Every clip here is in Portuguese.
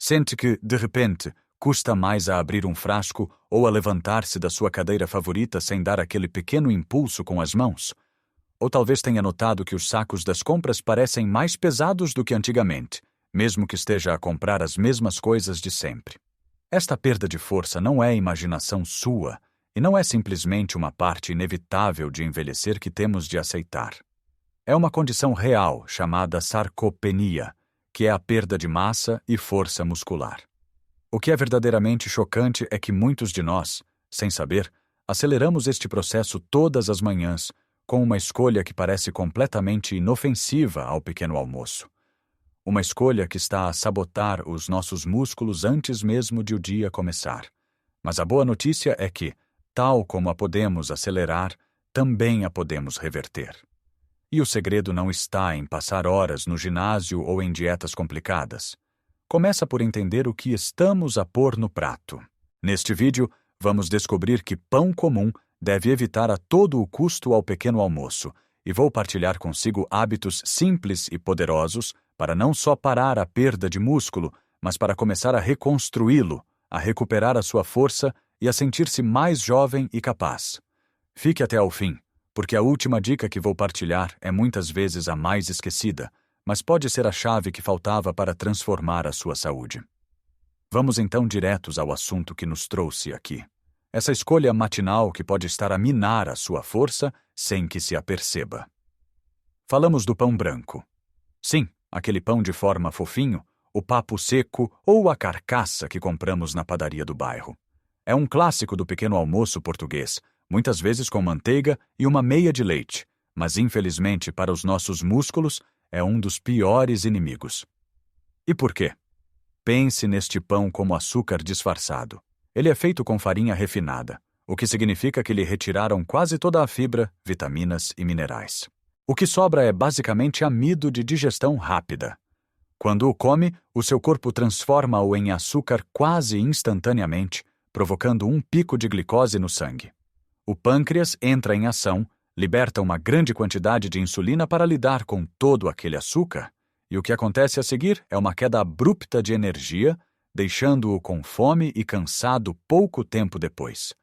Sente que, de repente, custa mais a abrir um frasco ou a levantar-se da sua cadeira favorita sem dar aquele pequeno impulso com as mãos? Ou talvez tenha notado que os sacos das compras parecem mais pesados do que antigamente, mesmo que esteja a comprar as mesmas coisas de sempre. Esta perda de força não é imaginação sua e não é simplesmente uma parte inevitável de envelhecer que temos de aceitar. É uma condição real chamada sarcopenia, que é a perda de massa e força muscular. O que é verdadeiramente chocante é que muitos de nós, sem saber, aceleramos este processo todas as manhãs, com uma escolha que parece completamente inofensiva ao pequeno almoço. Uma escolha que está a sabotar os nossos músculos antes mesmo de o dia começar. Mas a boa notícia é que, tal como a podemos acelerar, também a podemos reverter. E o segredo não está em passar horas no ginásio ou em dietas complicadas. Começa por entender o que estamos a pôr no prato. Neste vídeo, vamos descobrir que pão comum deve evitar a todo o custo ao pequeno almoço, e vou partilhar consigo hábitos simples e poderosos para não só parar a perda de músculo, mas para começar a reconstruí-lo, a recuperar a sua força e a sentir-se mais jovem e capaz. Fique até ao fim, porque a última dica que vou partilhar é muitas vezes a mais esquecida, mas pode ser a chave que faltava para transformar a sua saúde. Vamos então diretos ao assunto que nos trouxe aqui. Essa escolha matinal que pode estar a minar a sua força sem que se aperceba. Falamos do pão branco. Sim, aquele pão de forma fofinho, o papo seco ou a carcaça que compramos na padaria do bairro. É um clássico do pequeno almoço português, muitas vezes com manteiga e uma meia de leite, mas infelizmente para os nossos músculos é um dos piores inimigos. E por quê? Pense neste pão como açúcar disfarçado. Ele é feito com farinha refinada, o que significa que lhe retiraram quase toda a fibra, vitaminas e minerais. O que sobra é basicamente amido de digestão rápida. Quando o come, o seu corpo transforma-o em açúcar quase instantaneamente, provocando um pico de glicose no sangue. O pâncreas entra em ação, liberta uma grande quantidade de insulina para lidar com todo aquele açúcar, e o que acontece a seguir é uma queda abrupta de energia, deixando-o com fome e cansado pouco tempo depois.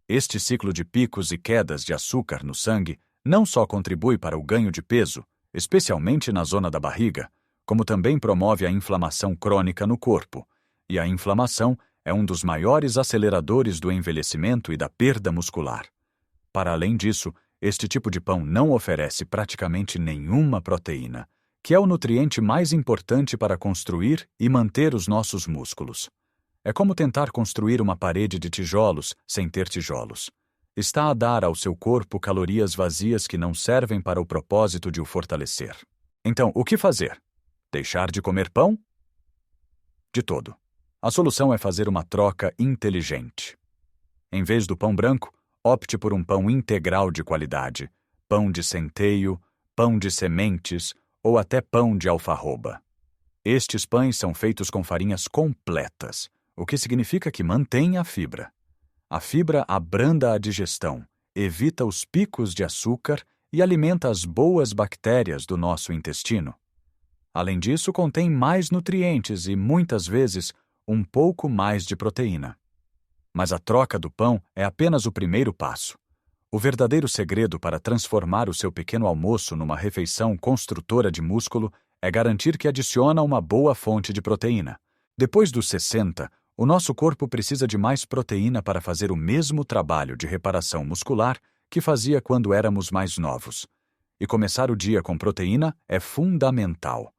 Este ciclo de picos e quedas de açúcar no sangue não só contribui para o ganho de peso, especialmente na zona da barriga, como também promove a inflamação crônica no corpo, e a inflamação é um dos maiores aceleradores do envelhecimento e da perda muscular. Para além disso, este tipo de pão não oferece praticamente nenhuma proteína, que é o nutriente mais importante para construir e manter os nossos músculos. É como tentar construir uma parede de tijolos sem ter tijolos. Está a dar ao seu corpo calorias vazias que não servem para o propósito de o fortalecer. Então, o que fazer? Deixar de comer pão? De todo. A solução é fazer uma troca inteligente. Em vez do pão branco, opte por um pão integral de qualidade, pão de centeio, pão de sementes ou até pão de alfarroba. Estes pães são feitos com farinhas completas, o que significa que mantém a fibra. A fibra abranda a digestão, evita os picos de açúcar e alimenta as boas bactérias do nosso intestino. Além disso, contém mais nutrientes e, muitas vezes, um pouco mais de proteína. Mas a troca do pão é apenas o primeiro passo. O verdadeiro segredo para transformar o seu pequeno almoço numa refeição construtora de músculo é garantir que adiciona uma boa fonte de proteína. Depois dos 60, o nosso corpo precisa de mais proteína para fazer o mesmo trabalho de reparação muscular que fazia quando éramos mais novos. E começar o dia com proteína é fundamental.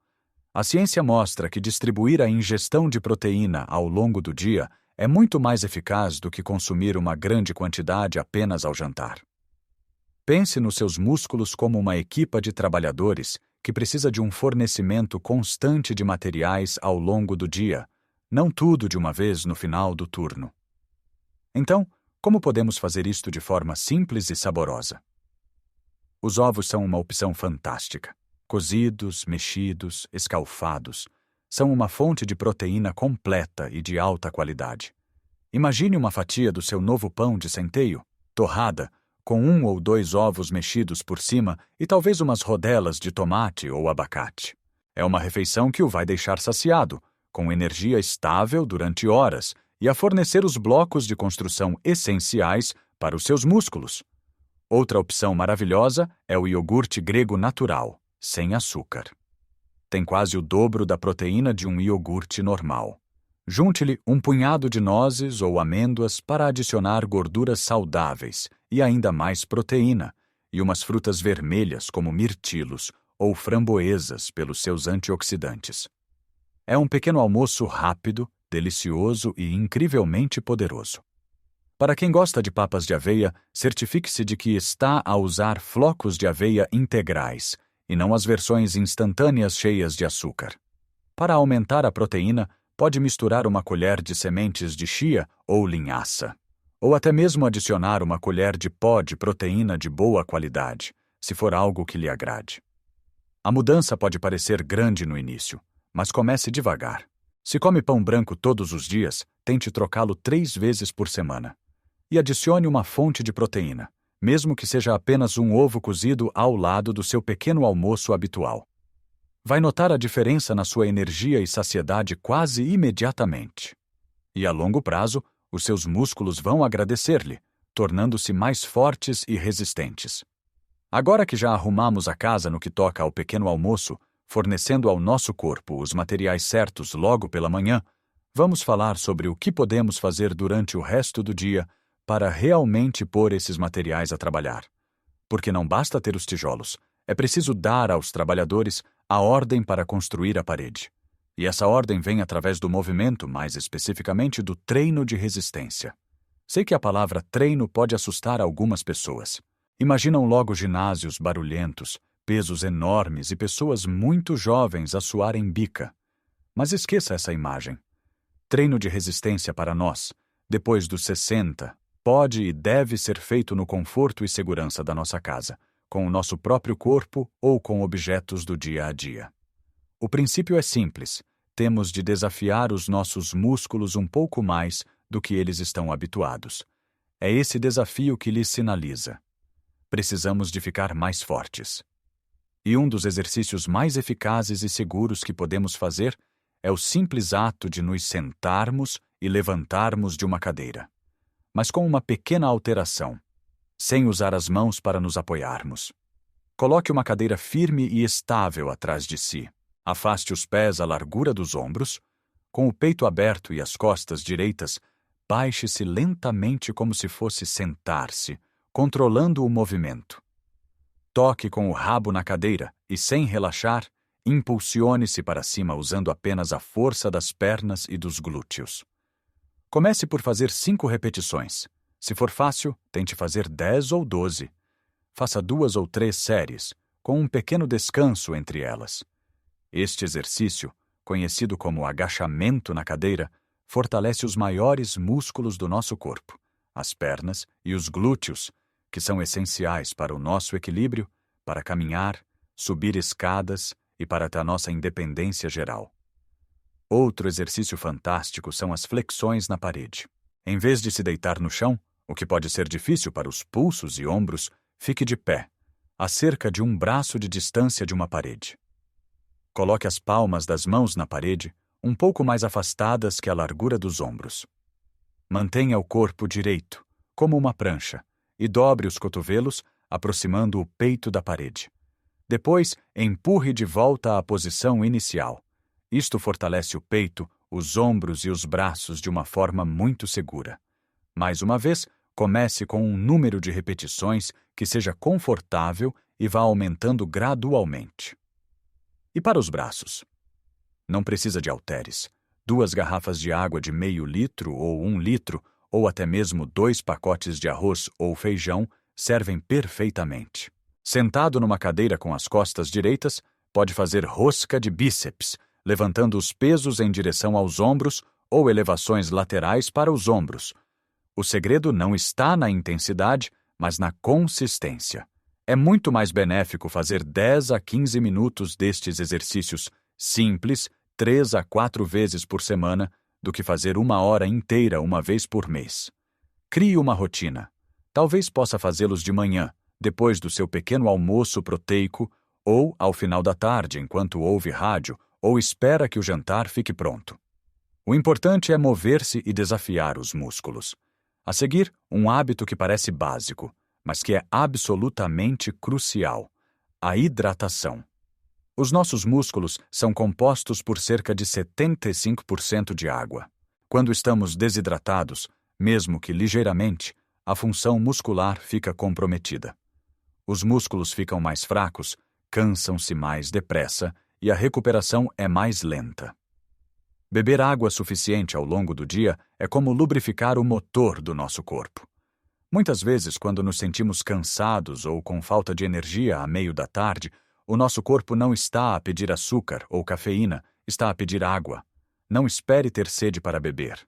A ciência mostra que distribuir a ingestão de proteína ao longo do dia é muito mais eficaz do que consumir uma grande quantidade apenas ao jantar. Pense nos seus músculos como uma equipa de trabalhadores que precisa de um fornecimento constante de materiais ao longo do dia, não tudo de uma vez no final do turno. Então, como podemos fazer isto de forma simples e saborosa? Os ovos são uma opção fantástica. Cozidos, mexidos, escalfados, são uma fonte de proteína completa e de alta qualidade. Imagine uma fatia do seu novo pão de centeio, torrada, com 1 ou 2 ovos mexidos por cima e talvez umas rodelas de tomate ou abacate. É uma refeição que o vai deixar saciado, com energia estável durante horas e a fornecer os blocos de construção essenciais para os seus músculos. Outra opção maravilhosa é o iogurte grego natural, sem açúcar. Tem quase o dobro da proteína de um iogurte normal. Junte-lhe um punhado de nozes ou amêndoas para adicionar gorduras saudáveis e ainda mais proteína, e umas frutas vermelhas como mirtilos ou framboesas pelos seus antioxidantes. É um pequeno almoço rápido, delicioso e incrivelmente poderoso. Para quem gosta de papas de aveia, certifique-se de que está a usar flocos de aveia integrais e não as versões instantâneas cheias de açúcar. Para aumentar a proteína, pode misturar uma colher de sementes de chia ou linhaça, ou até mesmo adicionar uma colher de pó de proteína de boa qualidade, se for algo que lhe agrade. A mudança pode parecer grande no início, mas comece devagar. Se come pão branco todos os dias, tente trocá-lo 3 vezes por semana. E adicione uma fonte de proteína, mesmo que seja apenas um ovo cozido ao lado do seu pequeno almoço habitual. Vai notar a diferença na sua energia e saciedade quase imediatamente. E a longo prazo, os seus músculos vão agradecer-lhe, tornando-se mais fortes e resistentes. Agora que já arrumamos a casa no que toca ao pequeno almoço, fornecendo ao nosso corpo os materiais certos logo pela manhã, vamos falar sobre o que podemos fazer durante o resto do dia para realmente pôr esses materiais a trabalhar. Porque não basta ter os tijolos, é preciso dar aos trabalhadores a ordem para construir a parede. E essa ordem vem através do movimento, mais especificamente do treino de resistência. Sei que a palavra treino pode assustar algumas pessoas. Imaginam logo ginásios barulhentos, pesos enormes e pessoas muito jovens a suarem bica. Mas esqueça essa imagem. Treino de resistência para nós, depois dos 60, pode e deve ser feito no conforto e segurança da nossa casa, com o nosso próprio corpo ou com objetos do dia a dia. O princípio é simples. Temos de desafiar os nossos músculos um pouco mais do que eles estão habituados. É esse desafio que lhes sinaliza. Precisamos de ficar mais fortes. E um dos exercícios mais eficazes e seguros que podemos fazer é o simples ato de nos sentarmos e levantarmos de uma cadeira. Mas com uma pequena alteração, sem usar as mãos para nos apoiarmos. Coloque uma cadeira firme e estável atrás de si. Afaste os pés à largura dos ombros. Com o peito aberto e as costas direitas, baixe-se lentamente como se fosse sentar-se, controlando o movimento. Toque com o rabo na cadeira e, sem relaxar, impulsione-se para cima usando apenas a força das pernas e dos glúteos. Comece por fazer 5 repetições. Se for fácil, tente fazer 10 ou 12. Faça 2 ou 3 séries, com um pequeno descanso entre elas. Este exercício, conhecido como agachamento na cadeira, fortalece os maiores músculos do nosso corpo, as pernas e os glúteos, que são essenciais para o nosso equilíbrio, para caminhar, subir escadas e para a nossa independência geral. Outro exercício fantástico são as flexões na parede. Em vez de se deitar no chão, o que pode ser difícil para os pulsos e ombros, fique de pé, a cerca de um braço de distância de uma parede. Coloque as palmas das mãos na parede, um pouco mais afastadas que a largura dos ombros. Mantenha o corpo direito, como uma prancha, e dobre os cotovelos, aproximando o peito da parede. Depois, empurre de volta à posição inicial. Isto fortalece o peito, os ombros e os braços de uma forma muito segura. Mais uma vez, comece com um número de repetições que seja confortável e vá aumentando gradualmente. E para os braços? Não precisa de halteres. 2 garrafas de água de meio litro ou 1 litro, ou até mesmo 2 pacotes de arroz ou feijão, servem perfeitamente. Sentado numa cadeira com as costas direitas, pode fazer rosca de bíceps, levantando os pesos em direção aos ombros ou elevações laterais para os ombros. O segredo não está na intensidade, mas na consistência. É muito mais benéfico fazer 10 a 15 minutos destes exercícios simples 3 a 4 vezes por semana do que fazer 1 hora inteira uma vez por mês. Crie uma rotina. Talvez possa fazê-los de manhã, depois do seu pequeno almoço proteico, ou ao final da tarde enquanto ouve rádio ou espera que o jantar fique pronto. O importante é mover-se e desafiar os músculos. A seguir, um hábito que parece básico, mas que é absolutamente crucial: a hidratação. Os nossos músculos são compostos por cerca de 75% de água. Quando estamos desidratados, mesmo que ligeiramente, a função muscular fica comprometida. Os músculos ficam mais fracos, cansam-se mais depressa e a recuperação é mais lenta. Beber água suficiente ao longo do dia é como lubrificar o motor do nosso corpo. Muitas vezes, quando nos sentimos cansados ou com falta de energia à meio da tarde, o nosso corpo não está a pedir açúcar ou cafeína, está a pedir água. Não espere ter sede para beber.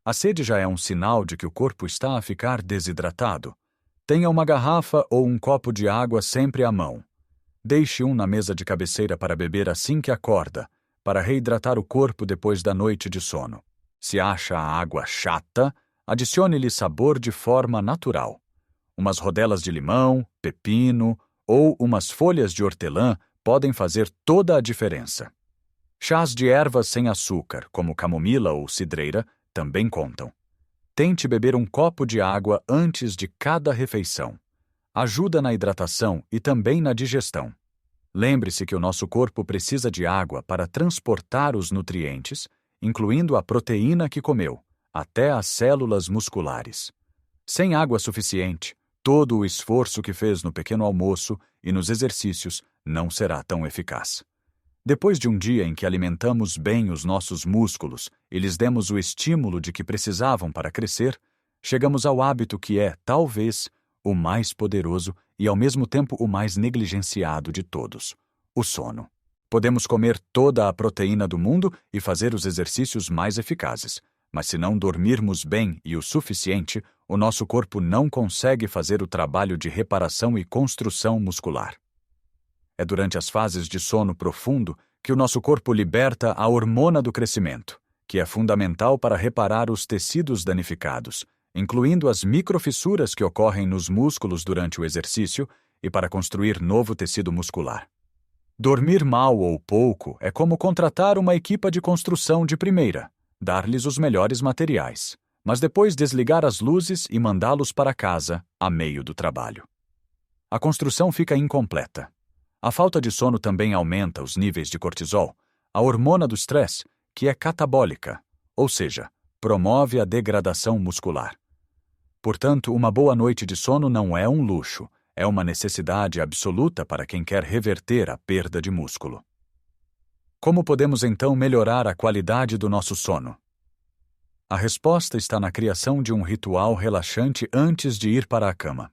A sede já é um sinal de que o corpo está a ficar desidratado. Tenha uma garrafa ou um copo de água sempre à mão. Deixe um na mesa de cabeceira para beber assim que acorda, para reidratar o corpo depois da noite de sono. Se acha a água chata, adicione-lhe sabor de forma natural. Umas rodelas de limão, pepino ou umas folhas de hortelã podem fazer toda a diferença. Chás de ervas sem açúcar, como camomila ou cidreira, também contam. Tente beber um copo de água antes de cada refeição. Ajuda na hidratação e também na digestão. Lembre-se que o nosso corpo precisa de água para transportar os nutrientes, incluindo a proteína que comeu, até as células musculares. Sem água suficiente, todo o esforço que fez no pequeno almoço e nos exercícios não será tão eficaz. Depois de um dia em que alimentamos bem os nossos músculos e lhes demos o estímulo de que precisavam para crescer, chegamos ao hábito que é, talvez, o mais poderoso e, ao mesmo tempo, o mais negligenciado de todos: o sono. Podemos comer toda a proteína do mundo e fazer os exercícios mais eficazes, mas se não dormirmos bem e o suficiente, o nosso corpo não consegue fazer o trabalho de reparação e construção muscular. É durante as fases de sono profundo que o nosso corpo liberta a hormona do crescimento, que é fundamental para reparar os tecidos danificados, incluindo as microfissuras que ocorrem nos músculos durante o exercício e para construir novo tecido muscular. Dormir mal ou pouco é como contratar uma equipe de construção de primeira, dar-lhes os melhores materiais, mas depois desligar as luzes e mandá-los para casa a meio do trabalho. A construção fica incompleta. A falta de sono também aumenta os níveis de cortisol, a hormona do estresse, que é catabólica, ou seja, promove a degradação muscular. Portanto, uma boa noite de sono não é um luxo, é uma necessidade absoluta para quem quer reverter a perda de músculo. Como podemos então melhorar a qualidade do nosso sono? A resposta está na criação de um ritual relaxante antes de ir para a cama.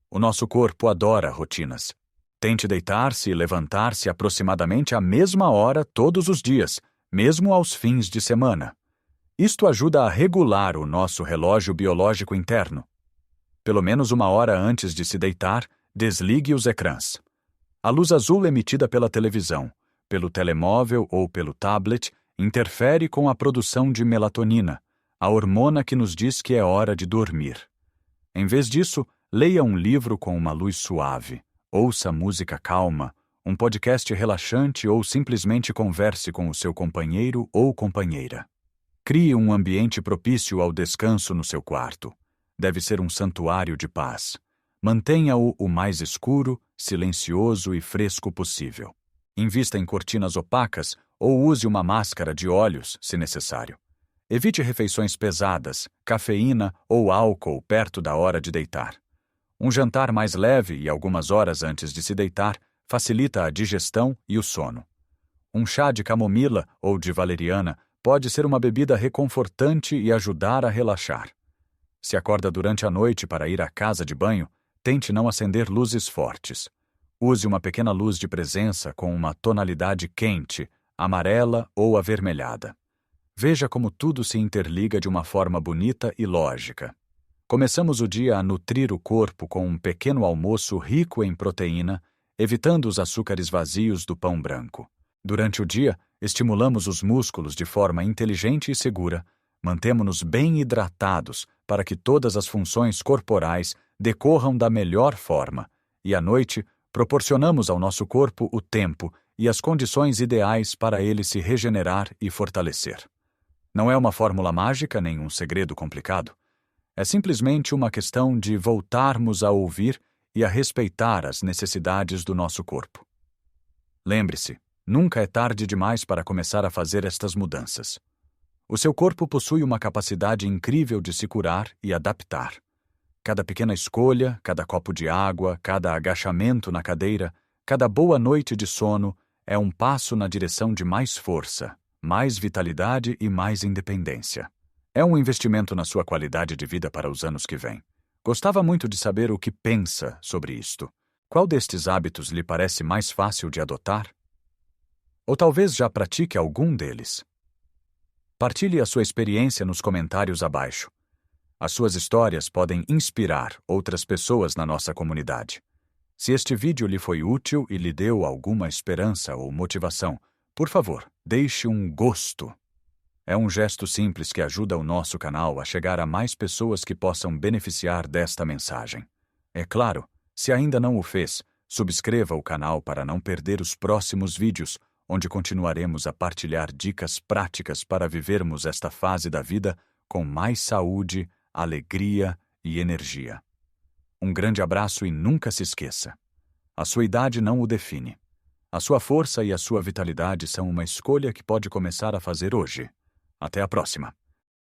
O nosso corpo adora rotinas. Tente deitar-se e levantar-se aproximadamente à mesma hora todos os dias, mesmo aos fins de semana. Isto ajuda a regular o nosso relógio biológico interno. Pelo menos uma hora antes de se deitar, desligue os ecrãs. A luz azul emitida pela televisão, pelo telemóvel ou pelo tablet interfere com a produção de melatonina, a hormona que nos diz que é hora de dormir. Em vez disso, leia um livro com uma luz suave. Ouça música calma, um podcast relaxante ou simplesmente converse com o seu companheiro ou companheira. Crie um ambiente propício ao descanso no seu quarto. Deve ser um santuário de paz. Mantenha-o o mais escuro, silencioso e fresco possível. Invista em cortinas opacas ou use uma máscara de olhos, se necessário. Evite refeições pesadas, cafeína ou álcool perto da hora de deitar. Um jantar mais leve e algumas horas antes de se deitar facilita a digestão e o sono. Um chá de camomila ou de valeriana pode ser uma bebida reconfortante e ajudar a relaxar. Se acorda durante a noite para ir à casa de banho, tente não acender luzes fortes. Use uma pequena luz de presença com uma tonalidade quente, amarela ou avermelhada. Veja como tudo se interliga de uma forma bonita e lógica. Começamos o dia a nutrir o corpo com um pequeno almoço rico em proteína, evitando os açúcares vazios do pão branco. Durante o dia, estimulamos os músculos de forma inteligente e segura, mantemo-nos bem hidratados para que todas as funções corporais decorram da melhor forma, e à noite, proporcionamos ao nosso corpo o tempo e as condições ideais para ele se regenerar e fortalecer. Não é uma fórmula mágica nem um segredo complicado. É simplesmente uma questão de voltarmos a ouvir e a respeitar as necessidades do nosso corpo. Lembre-se, nunca é tarde demais para começar a fazer estas mudanças. O seu corpo possui uma capacidade incrível de se curar e adaptar. Cada pequena escolha, cada copo de água, cada agachamento na cadeira, cada boa noite de sono é um passo na direção de mais força, mais vitalidade e mais independência. É um investimento na sua qualidade de vida para os anos que vêm. Gostava muito de saber o que pensa sobre isto. Qual destes hábitos lhe parece mais fácil de adotar? Ou talvez já pratique algum deles? Partilhe a sua experiência nos comentários abaixo. As suas histórias podem inspirar outras pessoas na nossa comunidade. Se este vídeo lhe foi útil e lhe deu alguma esperança ou motivação, por favor, deixe um gosto. É um gesto simples que ajuda o nosso canal a chegar a mais pessoas que possam beneficiar desta mensagem. É claro, se ainda não o fez, subscreva o canal para não perder os próximos vídeos, onde continuaremos a partilhar dicas práticas para vivermos esta fase da vida com mais saúde, alegria e energia. Um grande abraço e nunca se esqueça: a sua idade não o define. A sua força e a sua vitalidade são uma escolha que pode começar a fazer hoje. Até a próxima!